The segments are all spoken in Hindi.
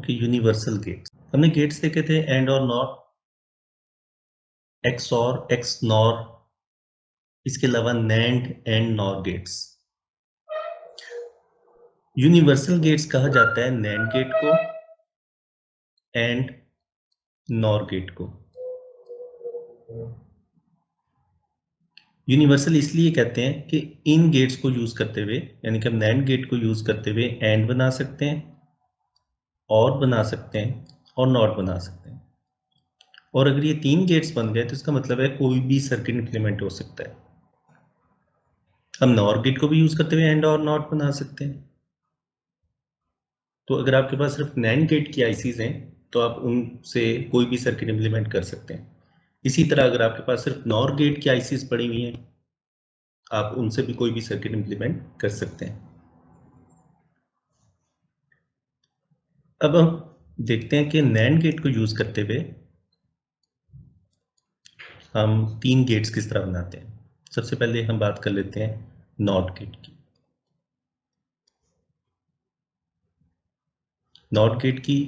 कि यूनिवर्सल गेट्स। हमने गेट्स देखे थे AND OR NOT, XOR, XNOR, इसके अलावा NAND AND NOR gates. Universal gates कहा जाता है नैंड गेट को एंड नॉर गेट को। यूनिवर्सल इसलिए कहते हैं कि इन गेट्स को यूज करते हुए, यानी कि हम नैंड गेट को यूज करते हुए एंड बना सकते हैं, और बना सकते हैं, और नॉट बना सकते हैं। और अगर ये 3 गेट्स बन गए तो इसका मतलब है कोई भी सर्किट इंप्लीमेंट हो सकता है। हम नॉर गेट को भी यूज करते हुए एंड और नॉट बना सकते हैं। तो अगर आपके पास सिर्फ नैंड गेट की आईसीज हैं तो आप उनसे कोई भी सर्किट इंप्लीमेंट कर सकते हैं। इसी तरह अगर आपके पास सिर्फ नॉर गेट की आईसीज पड़ी हुई हैं, आप उनसे भी कोई भी सर्किट इंप्लीमेंट कर सकते हैं। अब हम देखते हैं कि नैंड गेट को यूज करते हुए हम 3 गेट्स किस तरह बनाते हैं। सबसे पहले हम बात कर लेते हैं नॉट गेट की। नॉट गेट की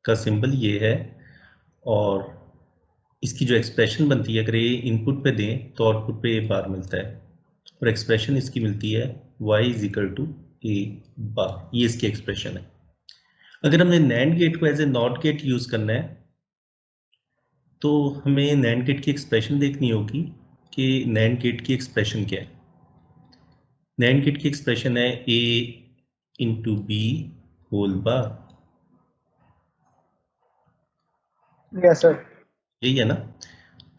का सिंबल ये है, और इसकी जो एक्सप्रेशन बनती है, अगर ये इनपुट पे दें तो आउटपुट पे ए बार मिलता है, और एक्सप्रेशन इसकी मिलती है y is equal to A bar. ये इसकी एक्सप्रेशन है। अगर हमने नैंड गेट को as a NOT gate use करना है तो हमें नैंड गेट की एक्सप्रेशन देखनी होगी कि नैंड गेट की एक्सप्रेशन क्या है। नैंड गेट की एक्सप्रेशन है a into B whole bar. Yes sir. यही है ना।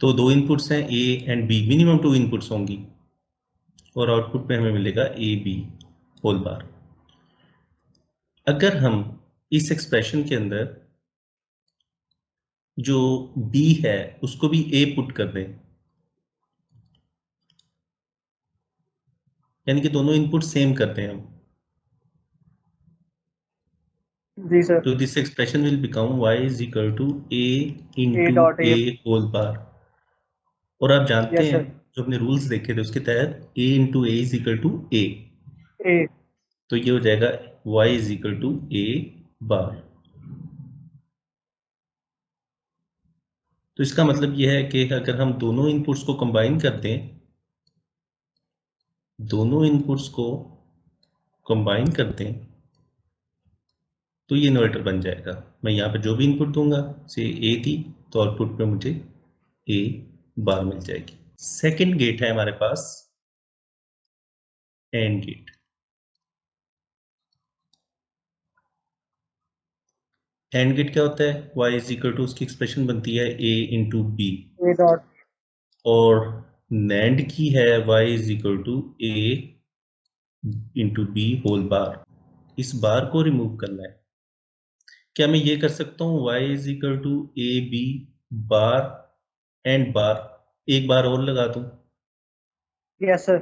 तो 2 इनपुट्स हैं a and b, minimum 2 inputs होंगी, और आउटपुट पे हमें मिलेगा ए बी होल बार। अगर हम इस एक्सप्रेशन के अंदर जो b है उसको भी a पुट कर दें, यानी कि दोनों इनपुट सेम करते हैं हम, जी सर। तो this expression will become y is equal to a A into dot a A. Whole bar. और आप जानते यस हैं सर। जो अपने रूल्स देखे थे उसके तहत a into A is equal to a, A. तो ये हो जाएगा y is equal to a bar. तो इसका मतलब यह है कि अगर हम दोनों इनपुट्स को कंबाइन कर दें, दोनों इनपुट्स को कंबाइन कर दें तो ये इन्वर्टर बन जाएगा। मैं यहाँ पे जो भी इनपुट दूंगा, से ए थी तो आउटपुट पे मुझे ए बार मिल जाएगी। सेकंड गेट है हमारे पास एंड गेट। एंड गेट क्या होता है? y इज इक्वल टू, उसकी एक्सप्रेशन बनती है a into B, A dot. और नैंड की है y is equal to a into B whole bar. इस बार को रिमूव करना है। क्या मैं ये कर सकता हूँ y is equal to A B bar and bar, एक बार और लगा दूं यस सर।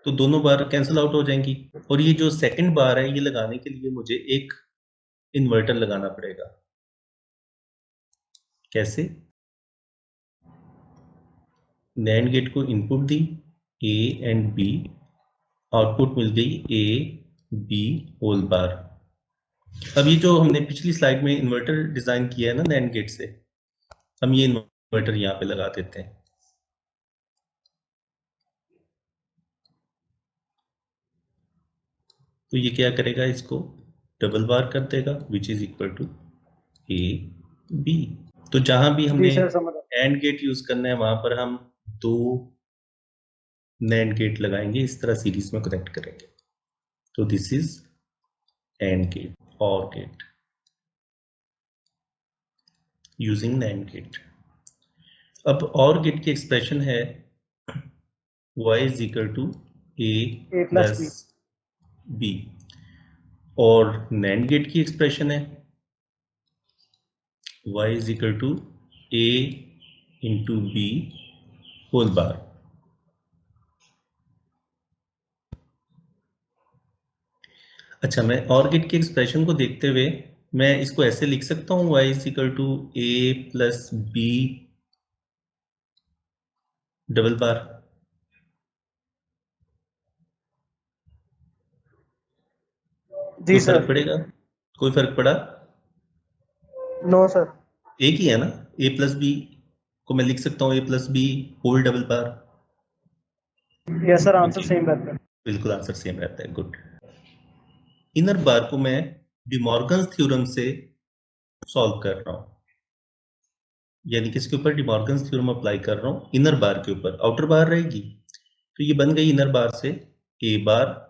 तो दोनों बार कैंसिल आउट हो जाएंगी, और ये जो सेकंड बार है ये लगाने के लिए मुझे एक इन्वर्टर लगाना पड़ेगा। कैसे? नैंड गेट को इनपुट दी a एंड b, आउटपुट मिल गई a b होल बार। अब ये जो हमने पिछली स्लाइड में इन्वर्टर डिजाइन किया है ना नैंड गेट से, हम ये इन्वर्टर यहाँ पे लगा देते हैं। तो ये क्या करेगा, इसको डबल बार कर देगा which is equal to A B. तो जहां भी जी हमने सर, समझ एंड गेट यूज करना है वहां पर हम 2 नैंड गेट लगाएंगे, इस तरह सीरीज में कनेक्ट करेंगे। तो this is AND gate OR gate using NAND gate. अब और गेट की एक्सप्रेशन है y is equal to A A plus plus B. B, और नैंड गेट की एक्सप्रेशन है y is equal to A into B whole bar. अच्छा, मैं और गेट की एक्सप्रेशन को देखते हुए मैं इसको ऐसे लिख सकता हूँ y is equal to A plus B double bar. जी कोई सर। फर्क पड़ेगा? कोई फर्क पड़ा? No sir. एक ही है ना, ए प्लस बी को मैं लिख सकता हूँ ए प्लस बी होल डबल बार। यस सर, आंसर सेम रहता है। बिल्कुल आंसर सेम रहता है, गुड। इनर बार को मैं डिमॉर्गन्स थ्योरम से सॉल्व कर रहा हूँ, यानी किसके ऊपर, डिमॉर्गन्स थ्योरम अप्लाई कर रहा हूँ इनर बार के ऊपर। आउटर बार रहेगी, तो ये बन गई इनर बार से A bar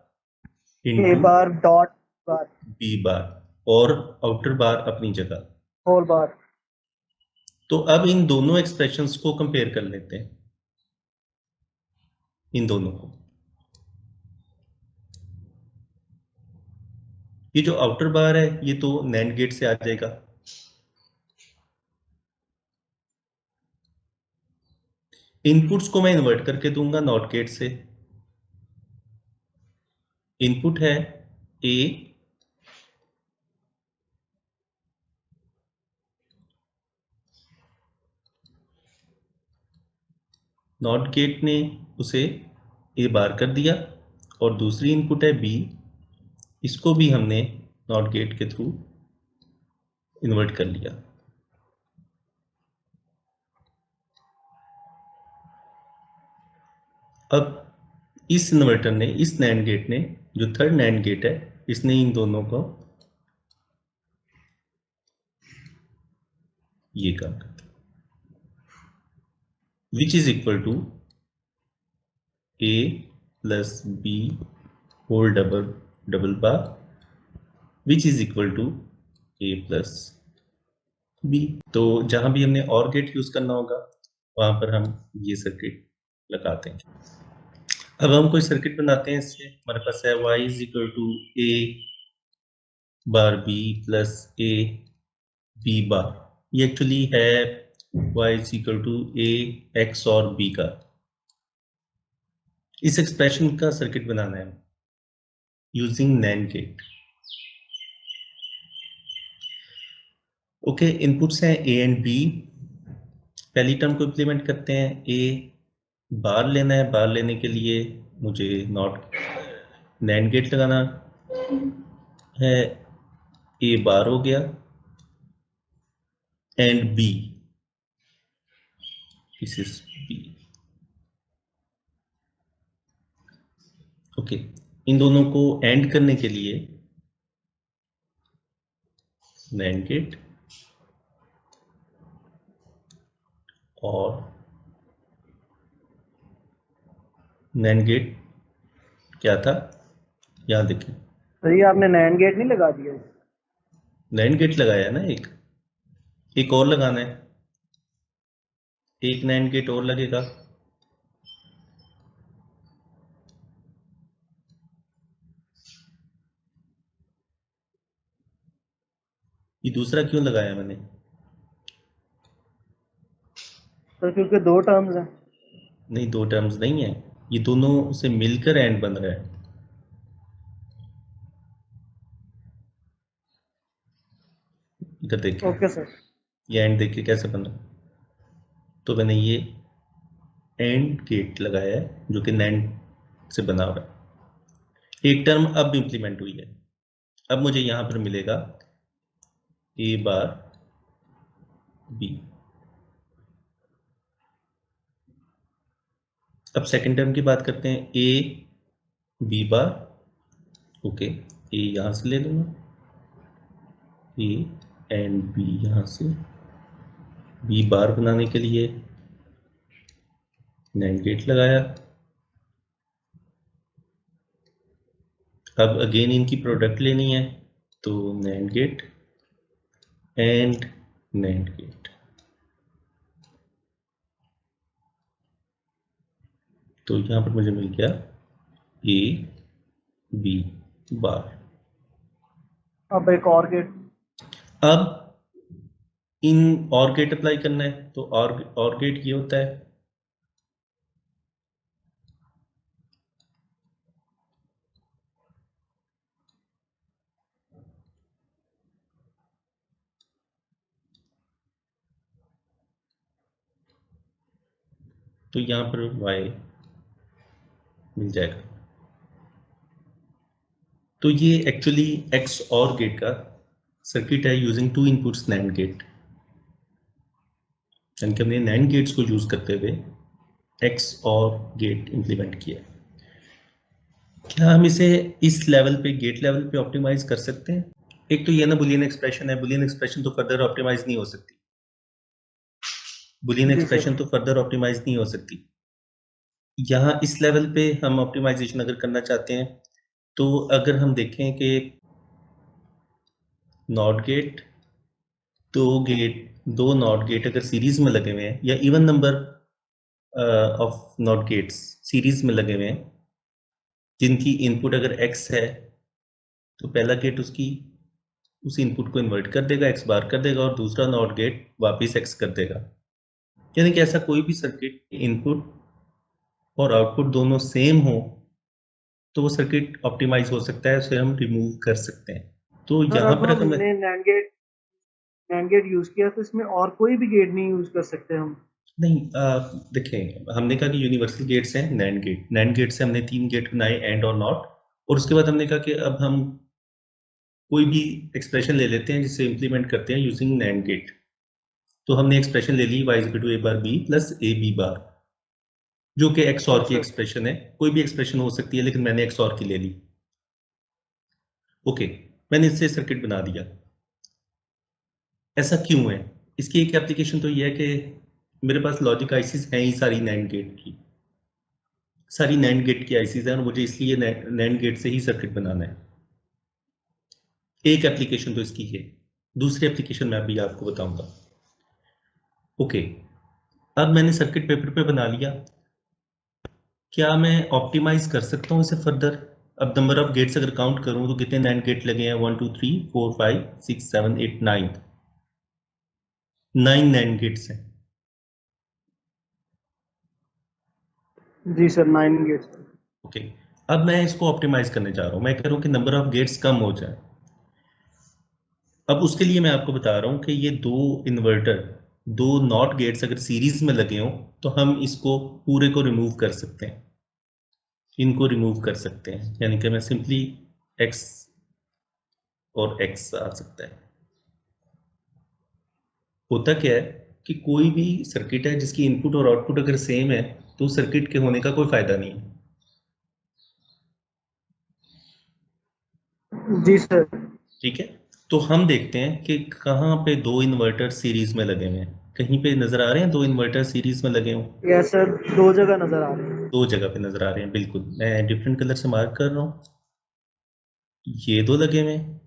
A into bar dot bar B bar, और आउटर बार अपनी जगह। Whole bar. तो अब इन दोनों एक्सप्रेशंस को कंपेयर कर लेते हैं, इन दोनों को। ये जो आउटर बार है ये तो नैंड गेट से आ जाएगा, इनपुट्स को मैं इन्वर्ट करके दूंगा नॉट गेट से। इनपुट है ए, नॉट गेट ने उसे ए बार कर दिया, और दूसरी इनपुट है बी, इसको भी हमने नॉट गेट के थ्रू इन्वर्ट कर लिया। अब इस इन्वर्टर ने, इस नैंड गेट ने, जो थर्ड नैंड गेट है, इसने इन दोनों को ये काम कर दिया, which is equal to A plus B whole double double bar, which is equal to A plus B. तो जहां भी हमने और गेट यूज करना होगा वहां पर हम ये सर्किट लगाते हैं। अब हम कोई सर्किट बनाते हैं इससे। हमारे पास है y is equal to A bar B plus A B bar. ये एक्चुअली है y is equal to A XOR b का। इस एक्सप्रेशन का सर्किट बनाना है using NAND gate. Okay, inputs हैं ए एंड बी। पहली टर्म को इम्प्लीमेंट करते हैं, ए बार लेना है। बार लेने के लिए मुझे नॉट नैंड गेट लगाना है। ए बार हो गया and B, this is B. Okay, इन दोनों को एंड करने के लिए नैंड गेट और नैंड गेट क्या था, यहां देखें, सर ये आपने नैंड गेट नहीं लगा दिया? नैंड गेट लगाया है ना, एक और लगाना है, एक नैंड गेट और लगेगा। ये दूसरा क्यों लगाया मैंने? सर क्योंकि दो टर्म्स हैं। नहीं, दो टर्म्स नहीं है, ये दोनों से मिलकर एंड बन रहा है। इधर देखें, ओके सर। ये एंड देखिए कैसे बन रहा है। तो मैंने ये एंड गेट लगाया है जो कि नैंड से बना हुआ है। एक टर्म अब इंप्लीमेंट हुई है। अब मुझे यहां पर मिलेगा ए बार बी। अब सेकंड टर्म की बात करते हैं, ए बी बार। ओके, ए यहां से ले लूंगा, ए एंड बी यहां से। बी बार बनाने के लिए नैंड गेट लगाया। अब अगेन इनकी प्रोडक्ट लेनी है, तो NAND gate and NAND gate. तो यहां पर मुझे मिल गया ए बी बार। अब एक और गेट। अब इन और गेट अप्लाई करना है, तो और गेट ये होता है, तो यहां पर y मिल जाएगा। तो ये एक्चुअली एक्स और गेट का सर्किट है using two inputs NAND gate, यानी कि हमने नैंड गेट्स को यूज करते हुए एक्स और गेट इंप्लीमेंट किया। क्या हम इसे इस लेवल पे, गेट लेवल पे ऑप्टिमाइज कर सकते हैं? एक तो ये ना बुलियन एक्सप्रेशन है, बुलियन एक्सप्रेशन तो फर्दर ऑप्टिमाइज नहीं हो सकती, बुलियन जी सर। एक्सप्रेशन तो फर्दर ऑप्टिमाइज नहीं हो सकती। यहाँ इस लेवल पे हम ऑप्टिमाइजेशन अगर करना चाहते हैं तो अगर हम देखें कि नॉट गेट, दो नॉट गेट अगर सीरीज में लगे हुए हैं या even number of NOT gates series में लगे हुए हैं जिनकी इनपुट अगर x है तो पहला गेट उस इनपुट को इन्वर्ट कर देगा, x बार कर देगा, और दूसरा नॉट गेट वापिस x कर देगा। यानी कि ऐसा कोई भी सर्किट इनपुट और आउटपुट दोनों सेम हो तो वो सर्किट ऑप्टिमाइज हो सकता है, उसे हम रिमूव कर सकते हैं। तो सर यहाँ अब पर अगर मैं हमने नैंड गेट यूज किया तो इसमें और कोई भी गेट नहीं यूज कर सकते हम? नहीं, देखें, हमने कहा कि यूनिवर्सल गेट्स हैं नैंड गेट से हमने 3 गेट बनाए, एंड और नॉट, और उसके बाद हमने कहा कि अब हम कोई भी एक्सप्रेशन ले लेते हैं जिसे इंप्लीमेंट करते हैं यूजिंग नैंड गेट। तो हमने एक्सप्रेशन ले ली y is equal to a bar b plus a b bar, जो कि एक्स और की अच्छा। एक्सप्रेशन है। कोई भी एक्सप्रेशन हो सकती है लेकिन मैंने एक्स और की ले ली। ओके, मैंने इससे सर्किट बना दिया। ऐसा क्यों है? इसकी एक एप्लीकेशन तो ये है कि मेरे पास लॉजिक आईसीज हैं ही सारी नैंड गेट की, सारी नैंड गेट की आईसीज हैं, और मुझे इसलिए नैंड गेट से ही सर्किट बनाना है। एक एप्लीकेशन तो इसकी है, दूसरी एप्लीकेशन मैं अभी आपको बताऊंगा। ओके, अब मैंने सर्किट पेपर पे बना लिया। क्या मैं ऑप्टिमाइज कर सकता हूँ इसे फर्दर? अब नंबर ऑफ गेट्स अगर काउंट करूं तो कितने नैंड गेट लगे हैं? 1 2 3 4 5 6 7 8 9, 9 नैंड गेट्स हैं। जी सर, 9 गेट्स। ओके, अब मैं इसको ऑप्टिमाइज करने जा रहा हूं। मैं कह रहा हूं कि नंबर ऑफ गेट्स कम हो जाए। अब उसके लिए मैं आपको बता रहा हूं कि ये दो नॉट गेट्स अगर सीरीज में लगे हों तो हम इसको पूरे को रिमूव कर सकते हैं, इनको रिमूव कर सकते हैं। यानी कि मैं सिंपली x और x आ सकता है। होता क्या है कि कोई भी सर्किट है जिसकी इनपुट और आउटपुट अगर सेम है तो सर्किट के होने का कोई फायदा नहीं है। जी सर। ठीक है, तो हम देखते हैं कि कहाँ पे दो इन्वर्टर सीरीज में लगे हुए हैं। कहीं पे नजर आ रहे हैं दो इन्वर्टर सीरीज में लगे हों? यस सर, 2 जगह नजर आ रहे हैं। दो जगह पे नजर आ रहे हैं, बिल्कुल। मैं डिफरेंट कलर से मार्क कर रहा हूँ। ये दो लगे हुए हैं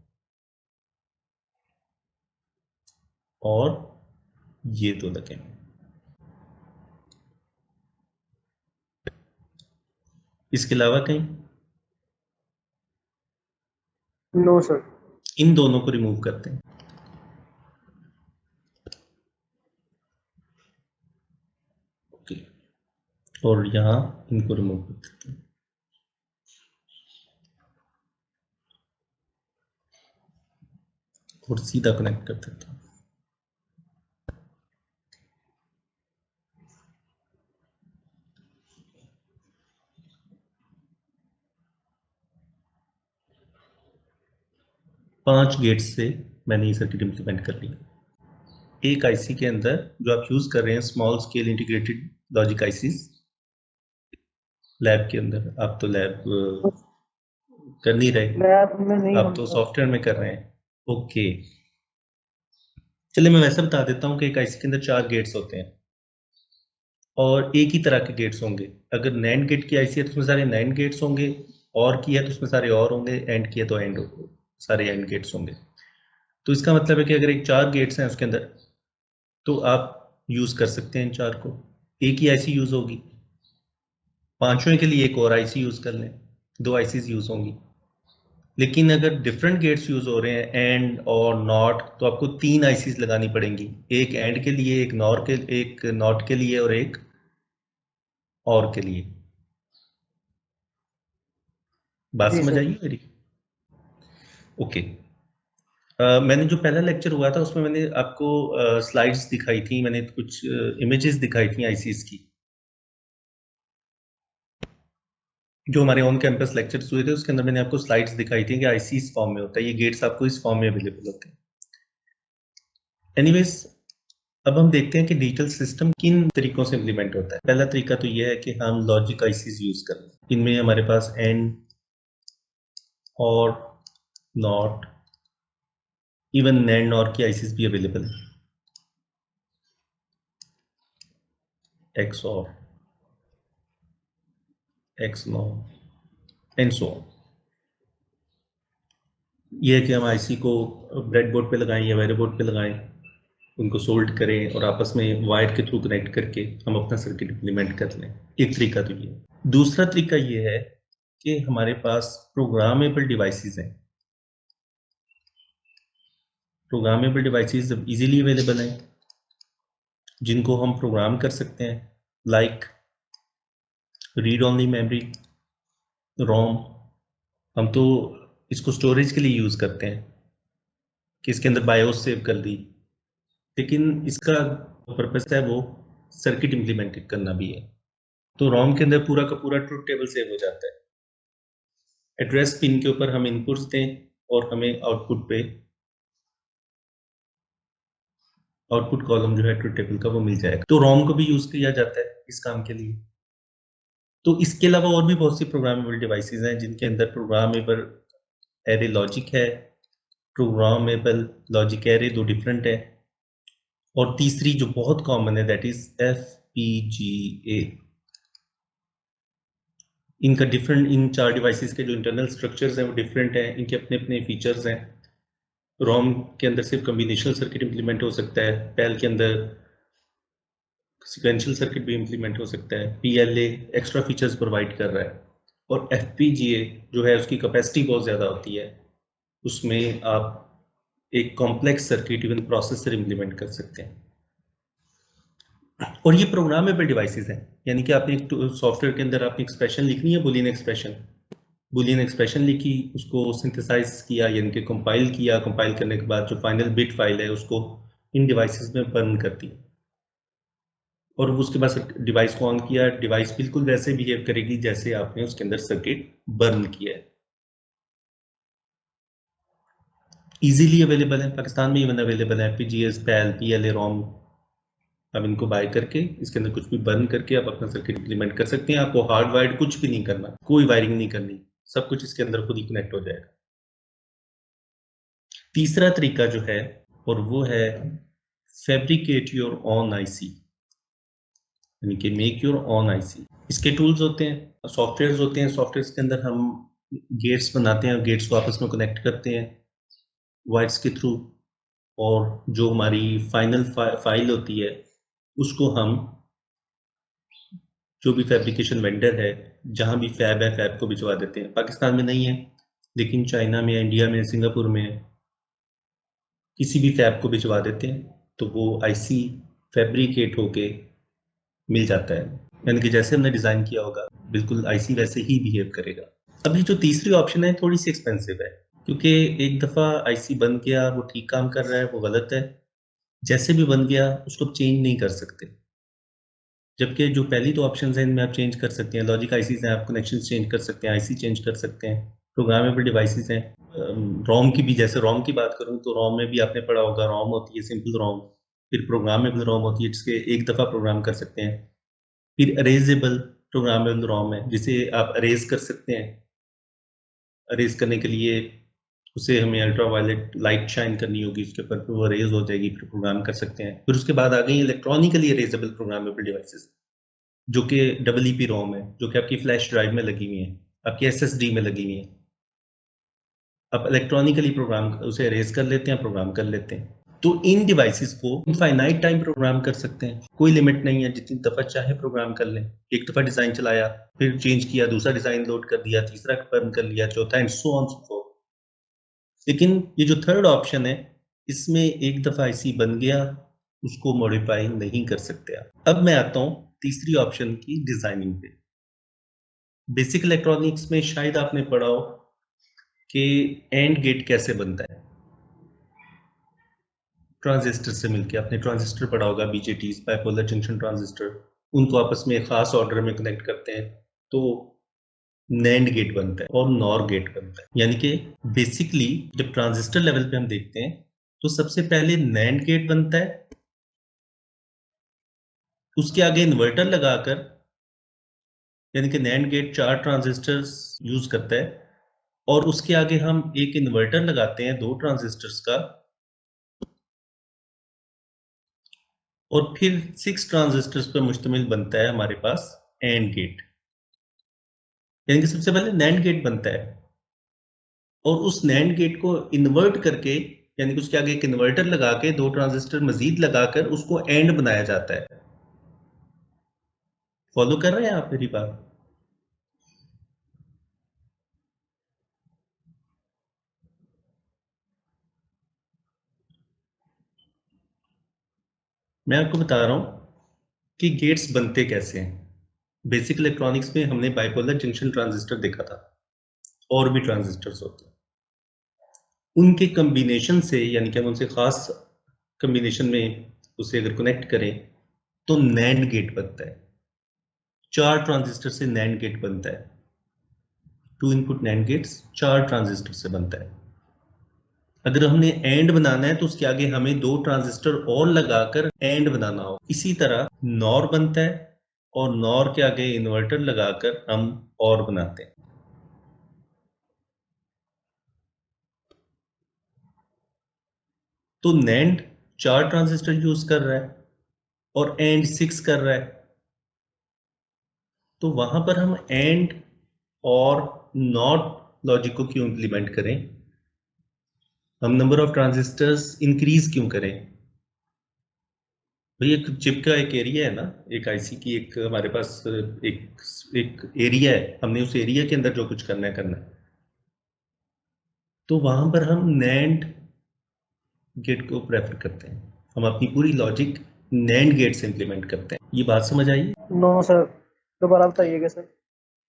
और ये दो लगे हुए हैं। इसके अलावा कहीं? No sir. इन दोनों को रिमूव करते हैं। ओके, और यहाँ इनको रिमूव कर देते हैं और सीधा कनेक्ट कर देते हैं। 5 गेट से मैंने ये सर्किट इंप्लीमेंट कर लिया। एक आईसी के अंदर जो आप यूज कर रहे हैं small scale integrated logic ICs, lab के अंदर आप तो लैब कर नहीं रहे, लैब में नहीं आप हम तो सर। सॉफ्टवेयर में कर रहे हैं। ओके, चलिए मैं वैसे बता देता हूँ कि एक आईसी के अंदर 4 गेट्स होते हैं और एक ही तरह के गेट्स होंगे। अगर नैंड गेट की आईसी है तो उसमें सारे नैंड गेट्स होंगे, और की है तो उसमें सारे और होंगे, एंड की है तो एंड, सारे एंड गेट्स होंगे। तो इसका मतलब है कि अगर एक 4 गेट्स हैं उसके अंदर तो आप यूज कर सकते हैं इन 4 को, एक ही आईसी यूज होगी। पांचवें के लिए एक और आईसी यूज कर लें, 2 आईसीज यूज होंगी। लेकिन अगर डिफरेंट गेट्स यूज हो रहे हैं, एंड और नॉट, तो आपको 3 आईसीज लगानी पड़ेंगी, एक एंड के लिए, एक नॉट के लिए और एक और के लिए। बात जी समझ सर। आई है मेरी? ओके, मैंने जो पहला लेक्चर हुआ था उसमें मैंने आपको स्लाइड्स दिखाई थी, मैंने कुछ इमेजेस दिखाई थी आईसीज की। जो हमारे ऑन कैंपस लेक्चर्स हुए थे उसके अंदर मैंने आपको स्लाइड्स दिखाई थी कि आईसी इस फॉर्म में होता है, ये गेट्स आपको इस फॉर्म में अवेलेबल होते हैं। एनीवेज, अब हम देखते हैं कि डिजिटल सिस्टम किन तरीकों से इम्प्लीमेंट होता है। पहला तरीका तो यह है कि हम लॉजिक आईसीज यूज कर लें। इनमें हमारे पास and OR not, even NAND और की आईसीज भी अवेलेबल है, एक्स और x not and so on. ये है कि हम आईसी को ब्रेड बोर्ड पे लगाएं या वेरे बोर्ड पे लगाएं, उनको सोल्ड करें और आपस में वायर के थ्रू कनेक्ट करके हम अपना सर्किट इम्प्लीमेंट कर लें। एक तरीका तो ये। दूसरा तरीका ये है कि हमारे पास प्रोग्रामेबल डिवाइसेस हैं। प्रोग्रामेबल डिवाइसेस इजीली अवेलेबल हैं जिनको हम प्रोग्राम कर सकते हैं, लाइक रीड ओनली मेमोरी, रोम। हम तो इसको स्टोरेज के लिए यूज करते हैं कि इसके अंदर बायोस सेव कर दी, लेकिन इसका पर्पस है वो सर्किट इम्प्लीमेंट करना भी है। तो रोम के अंदर पूरा का पूरा ट्रूथ टेबल सेव हो जाता है। एड्रेस पिन के ऊपर हम इनपुट्स दें और हमें आउटपुट कॉलम जो है ट्रूथ टेबल का वो मिल जाएगा। तो रोम को भी यूज किया जाता है इस काम के लिए। तो इसके अलावा और भी बहुत सी प्रोग्रामेबल डिवाइसेस हैं जिनके अंदर प्रोग्रामेबल एरे लॉजिक है, प्रोग्रामेबल लॉजिक एरे दो डिफरेंट है, और तीसरी जो बहुत कॉमन है दैट इज FPGA। इनका डिफरेंट, इन चार डिवाइसेस के जो इंटरनल स्ट्रक्चर्स हैं वो डिफरेंट हैं, इनके अपने अपने फीचर्स हैं। रोम के अंदर सिर्फ कम्बिनेशनल सर्किट इंप्लीमेंट हो सकता है, पैल के अंदर सिक्वेंशियल सर्किट भी इंप्लीमेंट हो सकता है, PLA एक्स्ट्रा फीचर्स प्रोवाइड कर रहा है, और FPGA जो है उसकी कैपेसिटी बहुत ज़्यादा होती है, उसमें आप एक complex circuit even processor implement कर सकते हैं। और ये प्रोग्रामेबल डिवाइसेस हैं, यानी कि आपने एक सॉफ्टवेयर के अंदर आपने एक्सप्रेशन लिखनी है, बुलियन एक्सप्रेशन लिखी, उसको सिंथेसाइज किया यानी कि कंपाइल किया, कंपाइल करने के बाद जो फाइनल बिट फाइल है उसको इन डिवाइसेस में बर्न कर दी, और उसके बाद डिवाइस को ऑन किया, डिवाइस बिल्कुल वैसे बिहेव करेगी जैसे आपने उसके अंदर सर्किट बर्न किया है। इजीली अवेलेबल है, पाकिस्तान में इवन अवेलेबल है FPGAs, PAL, PLA, ROM। आप इनको बाय करके इसके अंदर कुछ भी बर्न करके आप अपना सर्किट इंप्लीमेंट कर सकते हैं। आपको हार्ड वायर्ड कुछ भी नहीं करना, कोई वायरिंग नहीं करनी, सब कुछ इसके अंदर खुद ही कनेक्ट हो जाएगा। तीसरा तरीका जो है और वो है फैब्रिकेट योर ओन आईसी, यानी कि मेक योर ओन आईसी। इसके टूल्स होते हैं, सॉफ्टवेयर्स होते हैं, सॉफ्टवेयर्स के अंदर हम गेट्स बनाते हैं, गेट्स को आपस में कनेक्ट करते हैं वायर्स के थ्रू, और जो हमारी फाइनल फाइल होती है उसको हम, जो भी फैब्रिकेशन वेंडर है, जहां भी फैब है फैब को भिजवा देते हैं। पाकिस्तान में नहीं है लेकिन चाइना में, इंडिया में, सिंगापुर में किसी भी फैब को भिजवा देते हैं, तो वो आईसी फैब्रिकेट होके मिल जाता है, यानी कि जैसे हमने डिजाइन किया होगा बिल्कुल आईसी वैसे ही बिहेव करेगा। अब ये जो तीसरी ऑप्शन है थोड़ी सी एक्सपेंसिव है, क्योंकि एक दफा आईसी बन गया, वो ठीक काम कर रहा है, वो गलत है, जैसे भी बन गया उसको चेंज नहीं कर सकते। जबकि जो पहली दो ऑप्शन है इनमें आप चेंज कर सकते हैं, लॉजिक आईसीज हैं, आप कनेक्शन चेंज कर सकते हैं, आईसी चेंज कर सकते हैं, प्रोग्रामेबल डिवाइसेस हैं। रोम की भी, जैसे रोम की बात करूं तो रोम में भी आपने पढ़ा होगा, रोम होती है सिंपल रोम, फिर प्रोग्रामेबल रोम होती है जिसके एक दफ़ा प्रोग्राम कर सकते हैं, फिर अरेजेबल प्रोग्रामेबल रोम है जिसे आप अरेज कर सकते हैं। अरेज करने के लिए उसे हमें अल्ट्रा वायलेट लाइट शाइन करनी होगी उसके ऊपर, फिर वो अरेज हो जाएगी, फिर प्रोग्राम कर सकते हैं। फिर उसके बाद आ गई इलेक्ट्रॉनिकली अरेजेबल प्रोग्रामेबल डिवाइसेस, जो कि EEP रोम है, जो कि आपकी फ्लैश ड्राइव में लगी हुई है, आपकी SSD में लगी हुई है। आप इलेक्ट्रॉनिकली प्रोग्राम उसे अरेज कर लेते हैं, प्रोग्राम कर लेते हैं। तो इन डिवाइसेस को इनफाइनाइट टाइम प्रोग्राम कर सकते हैं, कोई लिमिट नहीं है, जितनी दफा चाहे प्रोग्राम कर लें। एक दफा डिजाइन चलाया, फिर चेंज किया, दूसरा डिजाइन लोड कर दिया, तीसरा बर्न कर लिया, चौथा, and so on so fourth. लेकिन ये जो थर्ड ऑप्शन है, इसमें एक दफा आईसी बन गया, उसको मॉडिफाई नहीं कर सकते आप। अब मैं आता हूं तीसरी ऑप्शन की डिजाइनिंग पे। बेसिक इलेक्ट्रॉनिक्स में शायद आपने पढ़ा हो कि एंड गेट कैसे बनता है, ट्रांजिस्टर से मिलके। आपने ट्रांजिस्टर पढ़ा होगा, BJTs, बाइपोलर जंक्शन ट्रांजिस्टर, उनको आपस में खास ऑर्डर में कनेक्ट करते हैं तो नैंड गेट बनता है और नॉर गेट बनता है। यानी कि बेसिकली जब ट्रांजिस्टर लेवल पे हम देखते हैं तो सबसे पहले नैंड गेट बनता है, उसके आगे इन्वर्टर लगाकर, यानी कि नैंड गेट 4 ट्रांजिस्टर्स यूज करता है, और उसके आगे हम एक इन्वर्टर लगाते हैं 2 ट्रांजिस्टर्स का, और फिर 6 ट्रांजिस्टर्स पर मुश्तमिल बनता है हमारे पास एंड गेट। यानी कि सबसे पहले नैंड गेट बनता है, और उस नैंड गेट को इन्वर्ट करके, यानी कि उसके आगे एक इन्वर्टर लगा के 2 ट्रांजिस्टर मजीद लगाकर उसको एंड बनाया जाता है। फॉलो कर रहे हैं आप मेरी बात? मैं आपको बता रहा हूं कि गेट्स बनते कैसे हैं। बेसिक इलेक्ट्रॉनिक्स में हमने बाइपोलर जंक्शन ट्रांजिस्टर देखा था, और भी ट्रांजिस्टर्स होते हैं, उनके कम्बिनेशन से, यानी कि हम उनसे खास कम्बिनेशन में उसे अगर कनेक्ट करें तो नैंड गेट बनता है। 4 ट्रांजिस्टर से नैंड गेट बनता है। 2 इनपुट नैंड गेट्स 4 ट्रांजिस्टर से बनता है। अगर हमने एंड बनाना है तो उसके आगे हमें 2 ट्रांजिस्टर और लगाकर एंड बनाना हो। इसी तरह नॉर बनता है, और नॉर के आगे इन्वर्टर लगाकर हम और बनाते हैं। तो नैंड 4 ट्रांजिस्टर यूज कर रहा है और एंड 6 कर रहा है, तो वहां पर हम एंड और नॉट लॉजिक को क्यों इंप्लीमेंट करें? हम नंबर ऑफ ट्रांजिस्टर्स इंक्रीज क्यों करें? भाई एक चिप का एक एरिया है ना, एक आईसी की एक हमारे पास एक एक एरिया है, हमने उस एरिया के अंदर जो कुछ करना है करना है। तो वहां पर हम नैंड गेट को प्रेफर करते हैं, हम अपनी पूरी लॉजिक नैंड गेट से इंप्लीमेंट करते हैं। ये बात समझ आई? नो सर, दोबारा बताइएगा सर।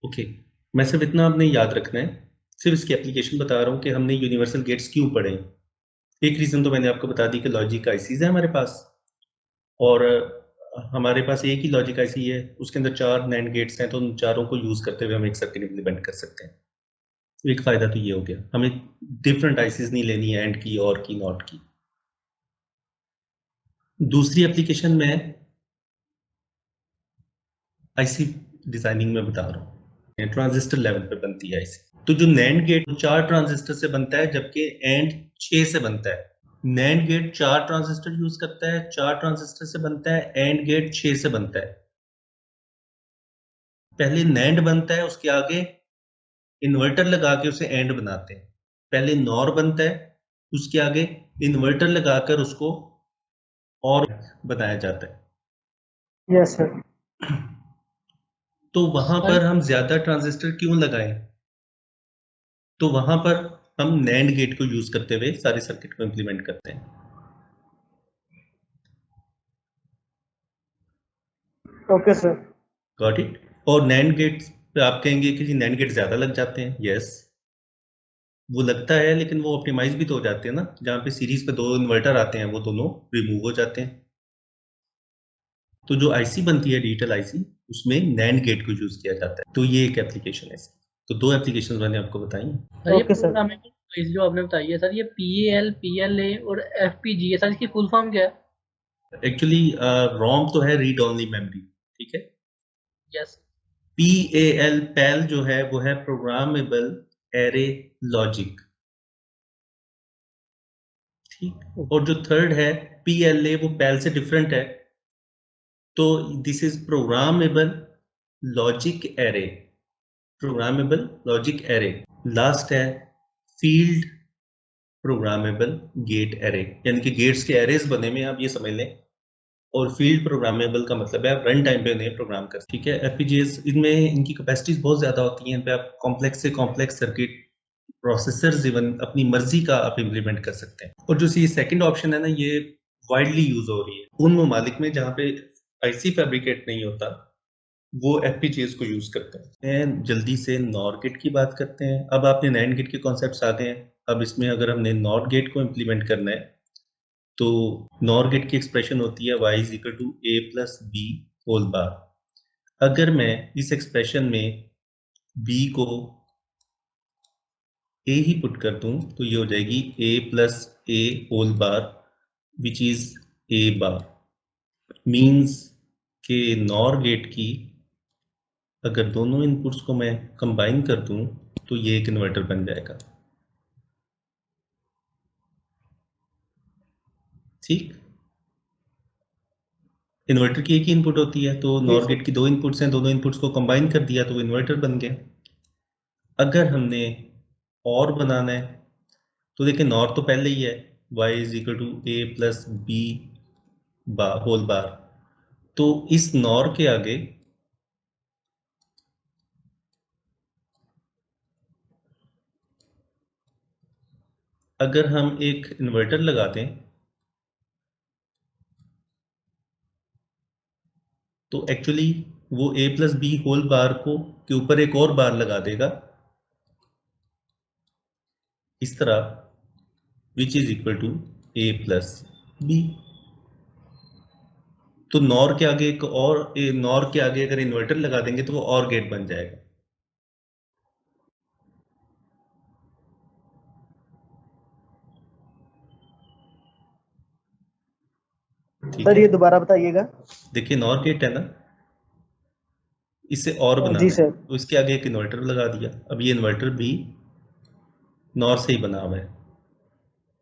ओके, मैं सिर्फ इतना आपने याद रखना है, सिर्फ इसकी एप्लीकेशन बता रहा हूँ कि हमने यूनिवर्सल गेट्स क्यों पढ़े। एक रीजन तो मैंने आपको बता दी कि लॉजिक आईसीज है हमारे पास, और हमारे पास एक ही लॉजिक आईसी है, उसके अंदर 4 नैंड गेट्स हैं, तो उन चारों को यूज करते हुए हम एक सर्किट इंप्लीमेंट कर सकते हैं। तो एक फायदा तो ये हो गया, हमें डिफरेंट आईसीज नहीं लेनी है, एंड की, और की, नॉट की। दूसरी एप्लीकेशन में आईसी डिजाइनिंग में बता रहा हूँ, ट्रांजिस्टर लेवल पे बनती है आईसी। तो जो नैंड गेट 4 ट्रांजिस्टर से बनता है, जबकि एंड 6 से बनता है। नैंड गेट 4 ट्रांजिस्टर यूज करता है, 4 ट्रांजिस्टर से बनता है, एंड गेट 6 से बनता है। पहले नैंड बनता है, उसके आगे इन्वर्टर लगा के उसे एंड बनाते हैं। पहले नॉर बनता है, उसके आगे इन्वर्टर लगाकर उसको और बनाया जाता है। Yes sir. तो वहां सर पर हम ज्यादा ट्रांजिस्टर क्यों लगाएं? तो वहां पर हम नैंड गेट को यूज करते हुए सारे सर्किट को इंप्लीमेंट करते हैं। Okay sir. Got it? और नैंड गेट पे आप कहेंगे कि जी नैंड गेट ज्यादा लग जाते हैं। यस, वो लगता है, लेकिन वो ऑप्टिमाइज भी तो हो जाते हैं ना। जहाँ पे सीरीज पे 2 इन्वर्टर आते हैं, वो दोनों रिमूव हो जाते हैं। तो जो आईसी बनती है, डिजिटल आईसी, उसमें नैंड गेट को यूज किया जाता है। तो ये एक एप्लीकेशन है इसकी। तो 2 एप्लीकेशन मैंने आपको बताई। सर ये ओके सर। प्रोग्रामेबल डिवाइस जो आपने बताई है सर, ये PAL PLA और FPGA सर, इसकी फुल फॉर्म क्या है? एक्चुअली रोम तो है रीड ओनली मेमोरी, ठीक है। यस। PAL पैल जो है वो है प्रोग्रामेबल एरे लॉजिक, ठीक। और जो थर्ड है PLA, वो पैल से डिफरेंट है। तो this is programmable logic array, programmable logic array. Last है फील्ड प्रोग्रामेबल गेट एरे, यानी कि गेट्स के एरेज बने में, आप ये समझ लें। और फील्ड प्रोग्रामेबल का मतलब है आप रन टाइम पे उन्हें प्रोग्राम कर, ठीक है। एफपीजीएस, इनमें इनकी कैपेसिटीज बहुत ज्यादा होती हैं, इन पे आप कॉम्प्लेक्स से कॉम्प्लेक्स सर्किट, प्रोसेसर्स इवन अपनी मर्जी का आप इम्प्लीमेंट कर सकते हैं। और जो ये सेकंड ऑप्शन है ना, ये वाइडली यूज हो रही है उन ममालिक में जहाँ पे आईसी फैब्रिकेट नहीं होता, वो एफपीजीएस को यूज करते हैं। जल्दी से नॉर गेट की बात करते हैं। अब आपने नैंड गेट के कॉन्सेप्ट्स आ गए हैं। अब इसमें अगर हमने नॉर गेट को इम्प्लीमेंट करना है, तो नॉर गेट की एक्सप्रेशन होती है y is equal to a plus B whole bar. अगर मैं इस एक्सप्रेशन में b को ए ही पुट कर दूं तो ये हो जाएगी a plus a whole bar which is a bar. Means के नॉर गेट की अगर दोनों इनपुट्स को मैं कंबाइन कर दूं तो ये एक इन्वर्टर बन जाएगा। ठीक, इन्वर्टर की एक ही इनपुट होती है, तो जी नॉर सर। गेट की दो इनपुट्स हैं, दोनों इनपुट्स को कंबाइन कर दिया तो इन्वर्टर बन गया। अगर हमने और बनाना है तो देखिए नॉर तो पहले ही है, y is equal to A plus B bar whole bar. तो इस नॉर के आगे अगर हम एक इन्वर्टर लगा दें तो एक्चुअली वो a plus B whole bar को के ऊपर एक और बार लगा देगा इस तरह, which is equal to a plus B. तो नॉर के आगे एक और नॉर के आगे अगर इन्वर्टर लगा देंगे तो वो और गेट बन जाएगा। ठीक सर है, ये दोबारा बताइएगा। देखिए नॉर गेट है ना, इसे और जी बनाना है सर। तो इसके आगे एक इन्वर्टर लगा दिया। अब ये इन्वर्टर भी नॉर से ही बना हुआ है।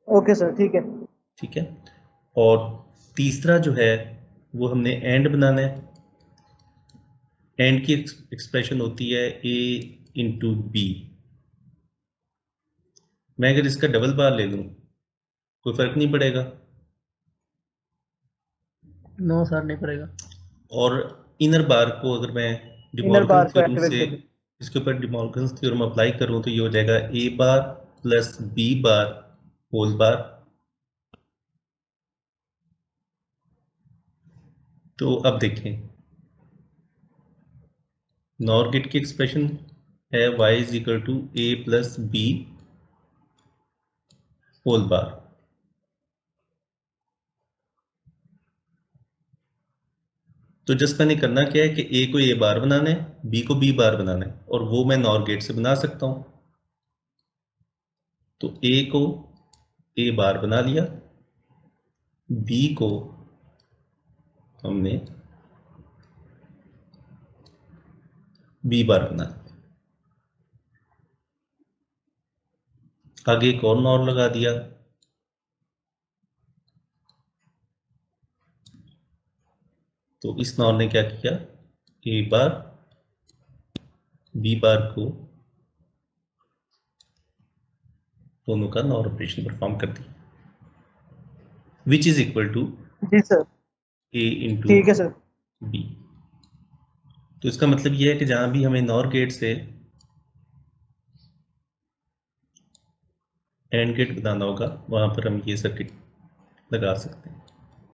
ओके सर ठीक है। ठीक है, और तीसरा जो है वो हमने एंड बनाना है। एंड की एक्सप्रेशन होती है a इंटू बी। मैं अगर इसका डबल बार ले लूं कोई फर्क नहीं पड़ेगा, नो सर नहीं पड़ेगा। और इनर बार को अगर मैं इनर डिमॉर्गन बार को थ्योरम एक्टिवेट से कर दी। इसके ऊपर डिमॉर्गन थ्योरम अप्लाई करूं तो ये हो जाएगा a bar plus b bar whole bar. तो अब देखें नॉर गेट की एक्सप्रेशन है y is equal to A plus B whole bar. तो जस्ट मैंने करना क्या है कि ए को ए बार बनाना है, बी को बी बार बनाना है, और वो मैं नॉर गेट से बना सकता हूं। तो ए को ए बार बना लिया, बी को हमने बी बार बना लिया, आगे एक और नॉर लगा दिया। तो इस नॉर ने क्या किया, ए बार बी बार को दोनों का नॉर ऑपरेशन परफॉर्म कर दिया, विच इज इक्वल टू जी सर ए इंटू ठीक है सर। बी। तो इसका मतलब यह है कि जहां भी हमें नॉर गेट से एंड गेट बनाना होगा वहां पर हम ये सर्किट लगा सकते हैं।